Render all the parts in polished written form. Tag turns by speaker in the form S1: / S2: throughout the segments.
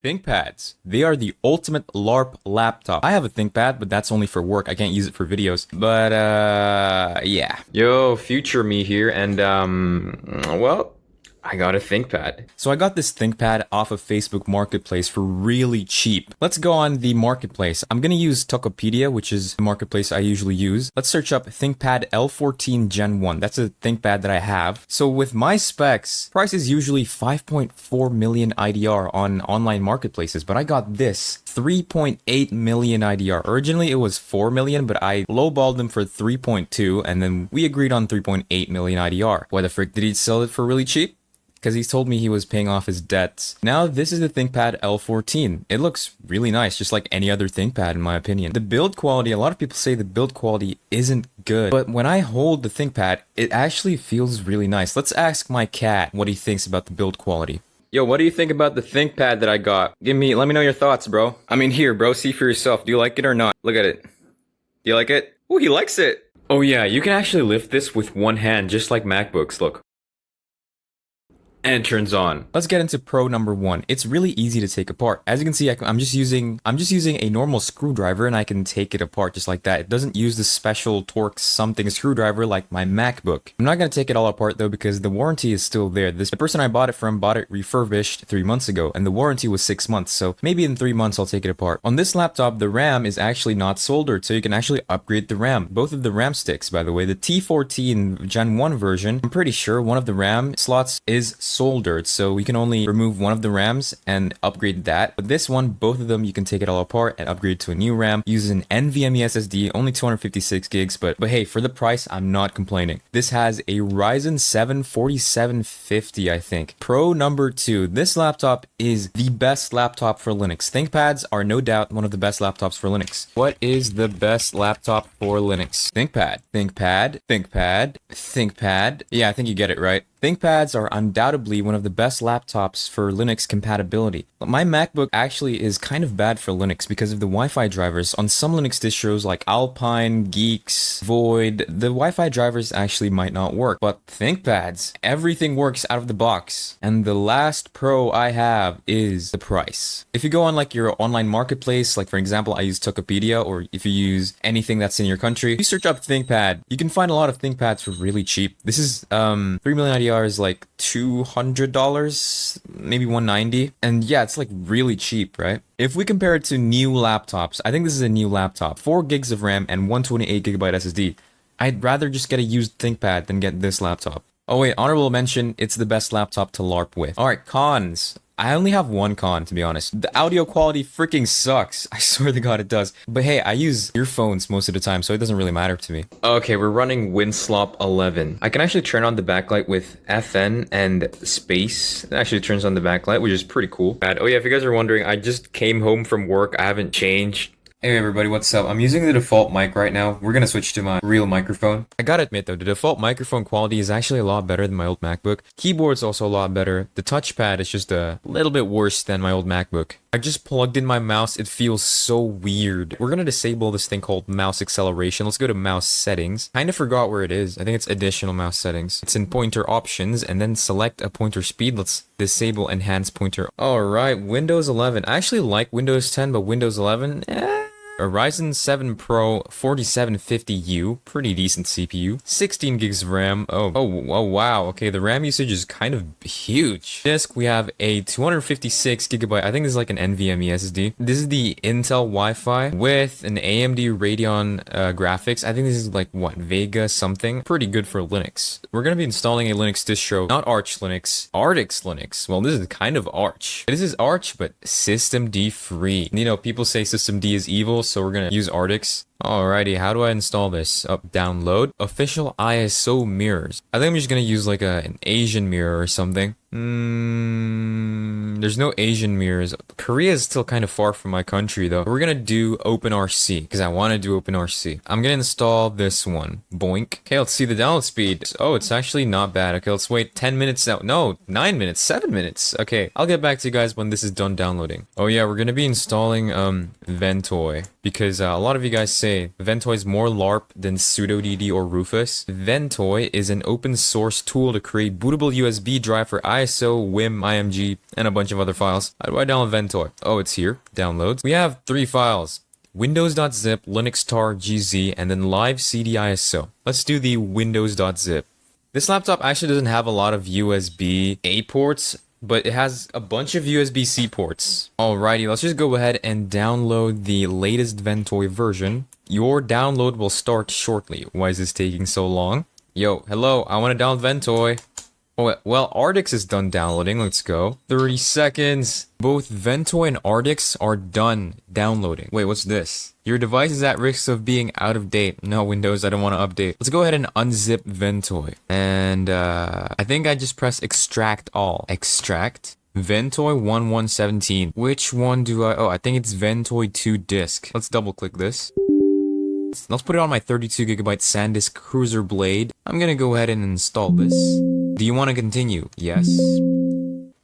S1: ThinkPads. They are the ultimate LARP laptop. I have a ThinkPad, but that's only for work. I can't use it for videos. But, yeah. Yo, future me here, and, well, I got a ThinkPad. So I got this ThinkPad off of Facebook Marketplace for really cheap. Let's go on the marketplace. I'm gonna use Tokopedia, which is the marketplace I usually use. Let's search up ThinkPad L14 Gen 1. That's a ThinkPad that I have. So with my specs, price is usually 5.4 million IDR on online marketplaces, but I got this 3.8 million IDR. Originally it was 4 million, but I lowballed them for 3.2, and then we agreed on 3.8 million IDR. Why the frick did he sell it for really cheap? Because he told me he was paying off his debts. Now this is the ThinkPad L14. It looks really nice, just like any other ThinkPad in my opinion. The build quality, a lot of people say the build quality isn't good, but when I hold the ThinkPad, it actually feels really nice. Let's ask my cat what he thinks about the build quality. Yo, what do you think about the ThinkPad that I got? Let me know your thoughts, bro. I mean, here, bro, see for yourself. Do you like it or not? Look at it. Do you like it? Oh, he likes it. Oh yeah, you can actually lift this with one hand, just like MacBooks, look. And it turns on. Let's get into pro number 1. It's really easy to take apart. As you can see, I'm just using a normal screwdriver, and I can take it apart just like that. It doesn't use the special Torx something screwdriver like my MacBook. I'm not gonna take it all apart though, because the warranty is still there. The person I bought it from bought it refurbished 3 months ago, and the warranty was 6 months. So maybe in 3 months I'll take it apart. On this laptop, the RAM is actually not soldered, so you can actually upgrade the RAM. Both of the RAM sticks, by the way, the T14 Gen 1 version, I'm pretty sure one of the RAM slots is soldered, so we can only remove one of the RAMs and upgrade that. But this one, both of them, you can take it all apart and upgrade to a new RAM. Uses an NVMe SSD, only 256 gigs, but hey, for the price, I'm not complaining. This has a Ryzen 7 4750, I think. Pro number 2, this laptop is the best laptop for Linux. ThinkPads are no doubt one of the best laptops for Linux. What is the best laptop for Linux? ThinkPad, ThinkPad, ThinkPad, ThinkPad. Yeah, I think you get it right. ThinkPads are undoubtedly one of the best laptops for Linux compatibility. But my MacBook actually is kind of bad for Linux because of the Wi-Fi drivers. On some Linux distros like Alpine, Geeks, Void, the Wi-Fi drivers actually might not work. But ThinkPads, everything works out of the box. And the last pro I have is the price. If you go on like your online marketplace, like for example, I use Tokopedia, or if you use anything that's in your country, you search up ThinkPad, you can find a lot of ThinkPads for really cheap. This is 3 million IDR is like $200, maybe $190, and yeah, it's like really cheap, right? If we compare it to new laptops, I think this is a new laptop, 4 gigs of RAM and 128GB SSD. I'd rather just get a used ThinkPad than get this laptop. Oh wait, honorable mention, it's the best laptop to LARP with. Alright, cons. I only have one con, to be honest. The audio quality freaking sucks. I swear to God it does. But hey, I use earphones most of the time, so it doesn't really matter to me. Okay, we're running Winslop 11. I can actually turn on the backlight with FN and space. It actually turns on the backlight, which is pretty cool. Oh yeah, if you guys are wondering, I just came home from work. I haven't changed. Hey everybody, what's up? I'm using the default mic right now. We're gonna switch to my real microphone. I gotta admit though, the default microphone quality is actually a lot better than my old MacBook. Keyboard's also a lot better. The touchpad is just a little bit worse than my old MacBook. I just plugged in my mouse. It feels so weird. We're gonna disable this thing called mouse acceleration. Let's go to mouse settings. Kinda forgot where it is. I think it's additional mouse settings. It's in pointer options, and then select a pointer speed. Let's disable enhanced pointer. Alright, Windows 11. I actually like Windows 10, but Windows 11, a Ryzen 7 Pro 4750U, pretty decent CPU, 16 gigs of RAM. Oh wow, okay, the RAM usage is kind of huge. Disk, we have a 256GB, I think this is like an NVMe SSD. This is the Intel Wi-Fi with an AMD Radeon graphics. I think this is like, what, Vega something? Pretty good for Linux. We're gonna be installing a Linux distro, not Arch Linux, Artix Linux. Well, this is kind of Arch. This is Arch, but systemd free. You know, people say systemd is evil, so we're gonna use Artix. Alrighty, how do I install this? Download official ISO mirrors. I think I'm just gonna use like an Asian mirror or something. There's no Asian mirrors. Korea is still kind of far from my country though. We're gonna do OpenRC because I want to do OpenRC. I'm gonna install this one. Boink. Okay, let's see the download speed. Oh, it's actually not bad. Okay, let's wait 10 minutes now. No, 9 minutes, 7 minutes. Okay, I'll get back to you guys when this is done downloading. Oh yeah, we're gonna be installing Ventoy because a lot of you guys say say? Ventoy is more LARP than sudodd or Rufus. Ventoy is an open source tool to create bootable USB drive for ISO, WIM, IMG, and a bunch of other files. How do I download Ventoy? Oh, it's here. Downloads. We have 3 files. Windows.zip, Linux.tar, GZ, and then live CD ISO. Let's do the Windows.zip. This laptop actually doesn't have a lot of USB-A ports, but it has a bunch of USB-C ports. Alrighty, let's just go ahead and download the latest Ventoy version. Your download will start shortly. Why is this taking so long? Yo, hello, I want to download Ventoy. Oh, well, Artix is done downloading. Let's go. 30 seconds. Both Ventoy and Artix are done downloading. Wait, what's this? Your device is at risk of being out of date. No, Windows, I don't want to update. Let's go ahead and unzip Ventoy. And I think I just press extract all. Extract. Ventoy 1117. Which one do I... Oh, I think it's Ventoy 2 disk. Let's double click this. Let's put it on my 32GB SanDisk Cruiser Blade. I'm gonna go ahead and install this. Do you want to continue? Yes.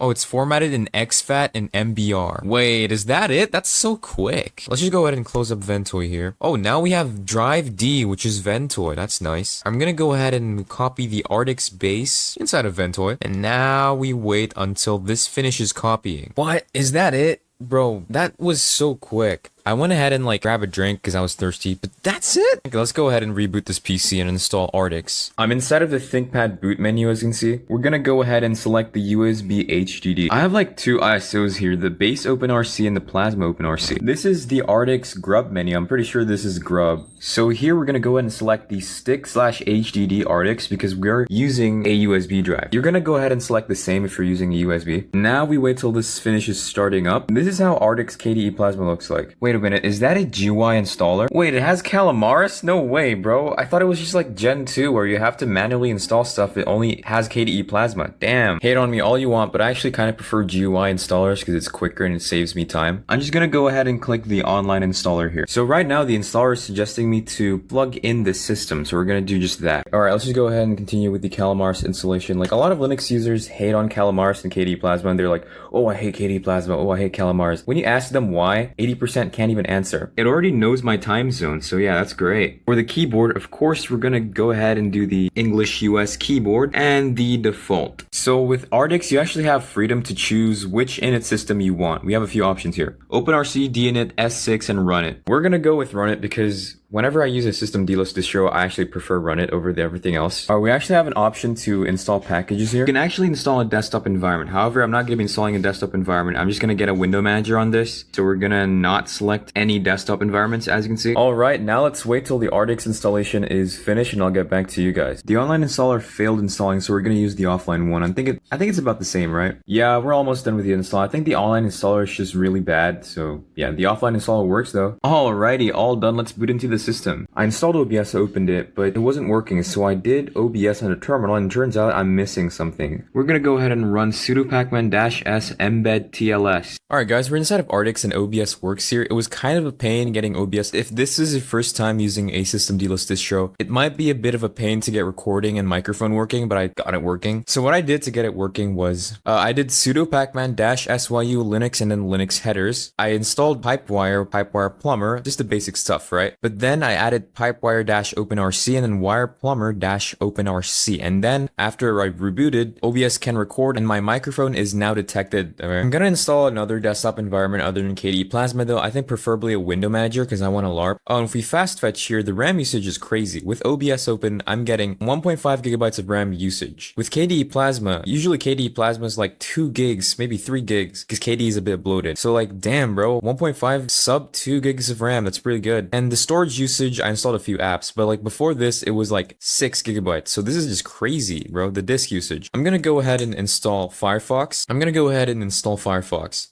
S1: Oh, it's formatted in exFAT and MBR. Wait, is that it? That's so quick. Let's just go ahead and close up Ventoy here. Oh, now we have Drive D, which is Ventoy. That's nice. I'm gonna go ahead and copy the Artix base inside of Ventoy. And now we wait until this finishes copying. What? Is that it? Bro, that was so quick. I went ahead and like grab a drink because I was thirsty, but that's it. Okay, let's go ahead and reboot this PC and install Artix. I'm inside of the ThinkPad boot menu, as you can see. We're gonna go ahead and select the USB HDD. I have like 2 ISOs here, the base OpenRC and the Plasma OpenRC. This is the Artix Grub menu. I'm pretty sure this is Grub. So here we're gonna go ahead and select the stick/HDD Artix because we're using a USB drive. You're gonna go ahead and select the same if you're using a USB. Now we wait till this finishes starting up. This is how Artix KDE Plasma looks like. Wait a minute, is that a GUI installer? Wait, it has Calamaris? No way, bro. I thought it was just like Gen 2 where you have to manually install stuff. It only has KDE Plasma. Damn. Hate on me all you want, but I actually kind of prefer GUI installers because it's quicker and it saves me time. I'm just gonna go ahead and click the online installer here. So right now the installer is suggesting me to plug in the system, so we're gonna do just that. Alright, let's just go ahead and continue with the Calamaris installation. Like a lot of Linux users hate on Calamaris and KDE Plasma and they're like, oh, I hate KDE Plasma, oh, I hate Calamaris. When you ask them why, 80% can't even answer. It already knows my time zone, so yeah, that's great. For the keyboard, of course, we're gonna go ahead and do the English US keyboard and the default. So with Artix, you actually have freedom to choose which init system you want. We have a few options here. OpenRC, dinit, S6, and runit. We're gonna go with runit because whenever I use a system DLS distro, I actually prefer runit over everything else. We actually have an option to install packages here. You can actually install a desktop environment. However, I'm not going to be installing a desktop environment. I'm just going to get a window manager on this. So we're going to not select any desktop environments, as you can see. Alright, now let's wait till the Artix installation is finished and I'll get back to you guys. The online installer failed installing, so we're going to use the offline one. I think it's about the same, right? Yeah, we're almost done with the install. I think the online installer is just really bad. So yeah, the offline installer works though. Alrighty, all done. Let's boot into the system. I installed OBS, opened it, but it wasn't working, so I did OBS on the terminal and it turns out I'm missing something. We're gonna go ahead and run sudo pacman-s embed tls. Alright guys, we're inside of Artix and OBS works here. It was kind of a pain getting OBS. If this is your first time using a system DLS distro, it might be a bit of a pain to get recording and microphone working, but I got it working. So what I did to get it working was, I did sudo pacman-syu linux and then linux headers. I installed pipewire plumber, just the basic stuff, right? But then I added pipewire-openrc and then wireplumber-openrc. And then after I rebooted, OBS can record and my microphone is now detected. Okay. I'm gonna install another desktop environment other than KDE Plasma though. I think preferably a window manager because I want a LARP. Oh, and if we fast fetch here, the RAM usage is crazy. With OBS open, I'm getting 1.5 gigabytes of RAM usage. With KDE Plasma, usually KDE Plasma is like 2 gigs, maybe 3 gigs because KDE is a bit bloated. So like, damn bro, 1.5 sub 2 gigs of RAM, that's pretty good. And the storage usage, I installed a few apps, but like before this, it was like 6 gigabytes. So this is just crazy, bro, the disk usage. I'm gonna go ahead and install Firefox.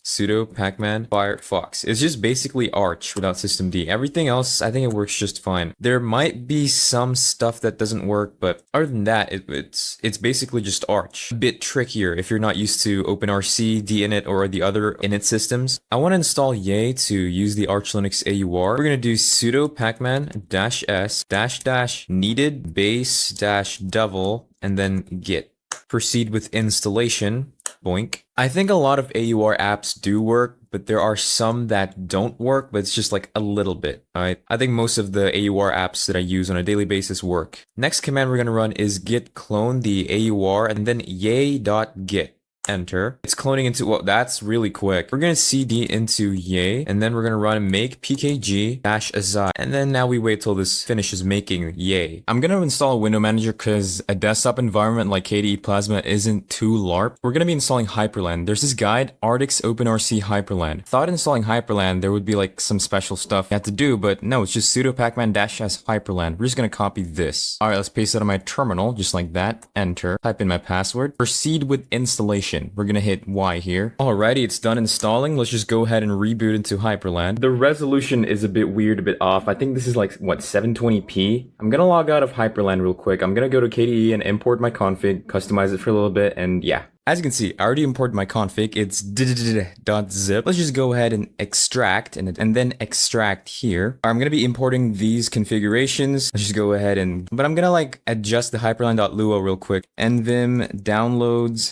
S1: Sudo pacman Firefox. It's just basically Arch without systemd. Everything else, I think it works just fine. There might be some stuff that doesn't work, but other than that, it's basically just Arch. A bit trickier if you're not used to OpenRC, dinit, or the other init systems. I want to install Yay to use the Arch Linux AUR. We're gonna do sudo pacman-s needed base-devil and then git. Proceed with installation. Boink. I think a lot of AUR apps do work, but there are some that don't work, but it's just like a little bit, alright? I think most of the AUR apps that I use on a daily basis work. Next command we're gonna run is git clone the AUR and then yay.git. Enter. It's cloning into, well, that's really quick. We're gonna cd into yay, and then we're gonna run make pkg -azai, and then now we wait till this finishes making yay. I'm gonna install a window manager because a desktop environment like KDE Plasma isn't too LARP. We're gonna be installing Hyprland. There's this guide, Artix OpenRC Hyprland. Thought installing Hyprland there would be like some special stuff you have to do, but no, it's just sudo pacman -s Hyprland. We're just gonna copy this. All right, let's paste it on my terminal, just like that. Enter. Type in my password. Proceed with installation. We're gonna hit Y here. Alrighty, it's done installing. Let's just go ahead and reboot into Hyprland. The resolution is a bit weird, a bit off. I think this is like, what, 720p? I'm gonna log out of Hyprland real quick. I'm gonna go to KDE and import my config, customize it for a little bit, and yeah. As you can see, I already imported my config. It's .zip. Let's just go ahead and extract and then extract here. I'm going to be importing these configurations. Let's just go ahead and, but I'm going to like adjust the hyprland.lua real quick. Nvim downloads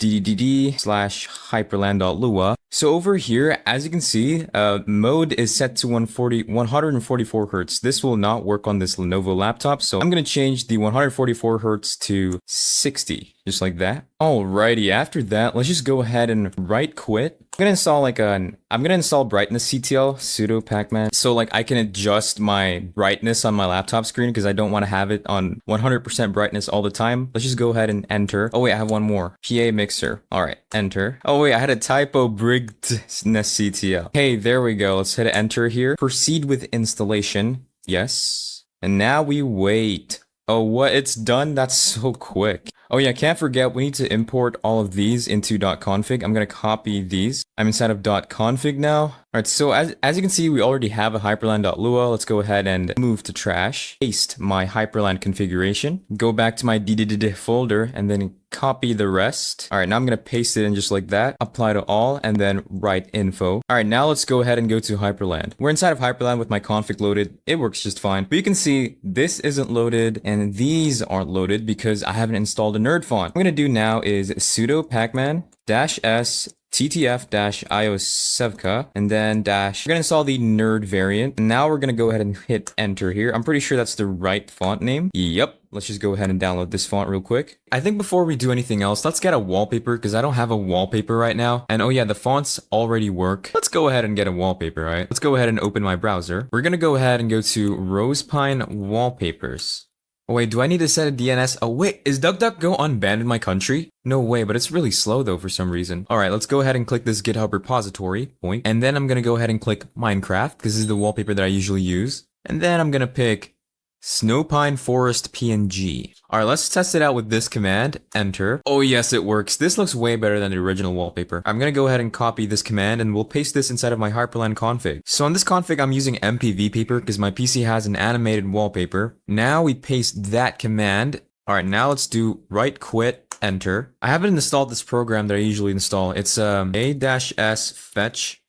S1: /hyprland.lua. So over here, as you can see, mode is set to 144 Hertz. This will not work on this Lenovo laptop. So I'm going to change the 144 Hertz to 60, just like that. Alrighty, after that, let's just go ahead and right quit. I'm gonna install like I'm gonna install brightness CTL, sudo pacman. So like I can adjust my brightness on my laptop screen because I don't want to have it on 100% brightness all the time. Let's just go ahead and enter. Oh wait, I have one more. PA mixer. All right, enter. Oh wait, I had a typo, brightness CTL. Hey, there we go. Let's hit enter here. Proceed with installation. Yes. And now we wait. Oh, what? It's done? That's so quick. Oh yeah, can't forget, we need to import all of these into .config. I'm going to copy these. I'm inside of .config now. All right, so as you can see, we already have a hyprland.lua. Let's go ahead and move to trash. Paste my Hyprland configuration. Go back to my DDD folder and then copy the rest. All right, now I'm going to paste it in just like that. Apply to all and then write info. All right, now let's go ahead and go to Hyprland. We're inside of Hyprland with my config loaded. It works just fine. But you can see this isn't loaded and these aren't loaded because I haven't installed a nerd font. What I'm going to do now is sudo pacman -s ttf-iosevka and then dash. We're going to install the nerd variant. Now we're going to go ahead and hit enter here. I'm pretty sure that's the right font name. Yep. Let's just go ahead and download this font real quick. I think before we do anything else, let's get a wallpaper because I don't have a wallpaper right now. And oh yeah, the fonts already work. Let's go ahead and get a wallpaper, right? Let's go ahead and open my browser. We're going to go ahead and go to Rosepine Wallpapers. Oh wait, do I need to set a DNS? Oh wait, is DuckDuckGo unbanned in my country? No way, but it's really slow though for some reason. Alright, let's go ahead and click this GitHub repository. Boink. And then I'm gonna go ahead and click Minecraft, because this is the wallpaper that I usually use. And then I'm gonna pick Snowpine Forest PNG. Alright, let's test it out with this command. Enter. Oh yes, it works. This looks way better than the original wallpaper. I'm gonna go ahead and copy this command and we'll paste this inside of my Hyprland config. So on this config, I'm using MPV paper because my PC has an animated wallpaper. Now we paste that command. Alright, now let's do right quit, enter. I haven't installed this program that I usually install. It's a-s fetch-git.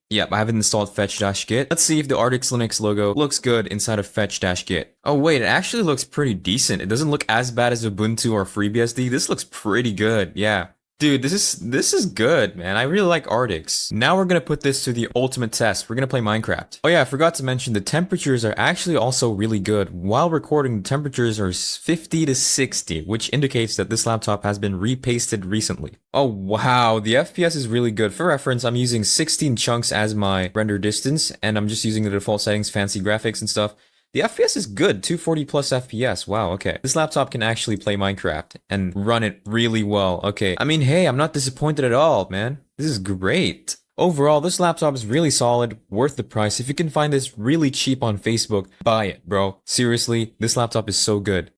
S1: Yep, I haven't installed fetch-git. Let's see if the Artix Linux logo looks good inside of fetch-git. Oh wait, it actually looks pretty decent. It doesn't look as bad as Ubuntu or FreeBSD. This looks pretty good, yeah. Dude, this is good, man. I really like Artix. Now we're gonna put this to the ultimate test. We're gonna play Minecraft. Oh yeah, I forgot to mention the temperatures are actually also really good. While recording, the temperatures are 50 to 60, which indicates that this laptop has been repasted recently. Oh wow, the FPS is really good. For reference, I'm using 16 chunks as my render distance, and I'm just using the default settings, fancy graphics and stuff. The FPS is good, 240 plus FPS. Wow, okay. This laptop can actually play Minecraft and run it really well. Okay, I mean, hey, I'm not disappointed at all, man. This is great. Overall, this laptop is really solid, worth the price. If you can find this really cheap on Facebook, buy it, bro. Seriously, this laptop is so good.